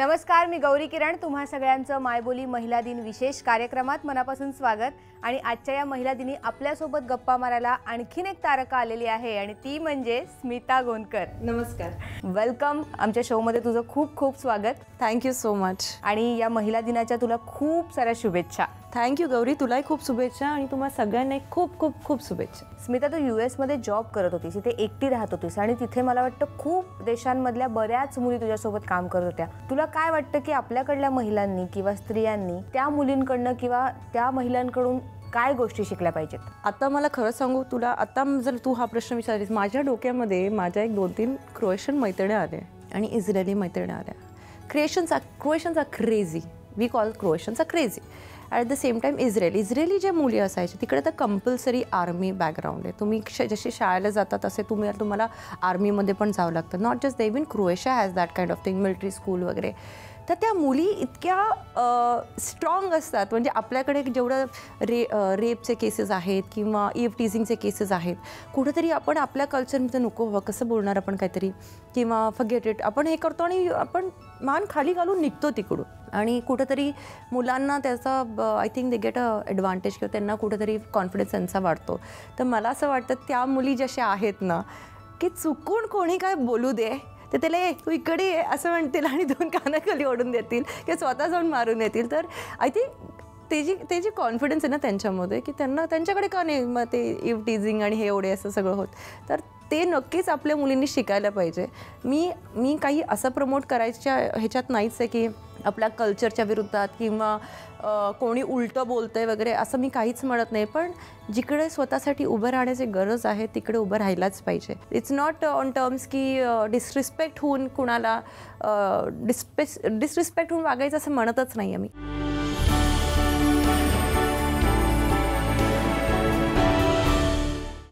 नमस्कार, मी गौरी किरण. तुम्हा सगळ्यांचं मायबोली महिला दिन विशेष कार्यक्रमात मनापासून स्वागत. आणि आजच्या या महिला दिनी आपल्यासोबत गप्पा मारायला आणखीन एक तारका आलेली आहे आणि ती म्हणजे स्मिता गोंदकर. नमस्कार, वेलकम. आमच्या शो मध्ये तुझं खूप खूप स्वागत. Thank you so much. आणि या महिला दिनाच्या तुला खूप साऱ्या शुभेच्छा. थँक्यू गौरी, तुलाही खूप शुभेच्छा आणि तुम्हाला सगळ्यांना खूप खूप खूप शुभेच्छा. स्मिता, तू US मध्ये जॉब करत होतीस, तिथे एकटी राहत होतीस आणि तिथे मला वाटतं खूप देशांमधल्या बऱ्याच मुली तुझ्यासोबत काम करत होत्या. तुला काय वाटतं की आपल्याकडल्या महिलांनी किंवा स्त्रियांनी त्या मुलींकडनं किंवा त्या महिलांकडून काय गोष्टी शिकल्या पाहिजेत? आता मला खरं सांगू तुला, आता जर तू हा प्रश्न विचारलीस, माझ्या डोक्यामध्ये माझ्या एक 2-3 क्रोएशियन मैत्रिणी आल्या आणि इस्रायली मैत्रिणी आल्या. Croatians are crazy, we call Croatians are crazy. At the same time Israeli जे मुली असायचे तिकडे तर कंपल्सरी आर्मी बॅकग्राऊंड आहे. तुम्ही जसे शाळेला जाता तसे तुम्हाला आर्मीमध्ये पण जावं लागतं. Not just they even Croatia has that kind of thing, military school वगैरे. तर त्या मुली इतक्या स्ट्रॉंग असतात. म्हणजे आपल्याकडे जेवढं रेपचे केसेस आहेत किंवा ईव्ह टीझिंगचे केसेस आहेत, कुठेतरी आपण आपल्या कल्चरमध्ये नको हवं कसं बोलणार आपण काहीतरी, किंवा फॉरगेट इट, आपण हे करतो आणि आपण मान खाली घालून निघतो तिकडून. आणि कुठेतरी मुलांना त्याचा I think they get a advantage, किंवा त्यांना कुठेतरी कॉन्फिडन्स त्यांचा वाढतो. तर मला असं वाटतं त्या मुली जशा आहेत ना, की चुकून कोणी काय बोलू दे तर त्याला तू इकडे ये असं म्हणतील आणि 2 कानाखाली ओढून देतील किंवा स्वतः जाऊन मारून येतील. तर आय थिंक ते जी कॉन्फिडन्स आहे ना त्यांच्यामध्ये, की त्यांच्याकडे का नाही मग ते ईव्ह टीझिंग आणि हे एवढे असं सगळं होत. तर ते नक्कीच आपल्या मुलींनी शिकायला पाहिजे. मी काही असं प्रमोट करायच्या ह्याच्यात नाहीच आहे की आपल्या कल्चरच्या विरुद्धात किंवा कोणी उलटं बोलतं आहे वगैरे, असं मी काहीच म्हणत नाही. पण जिकडे स्वतःसाठी उभं राहण्याची गरज आहे तिकडे उभं राहायलाच पाहिजे. इट्स नॉट ऑन टर्म्स की डिसरिस्पेक्ट होऊन कुणाला डिसरिस्पेक्ट होऊन वागायचं असं म्हणतच नाही आहे मी.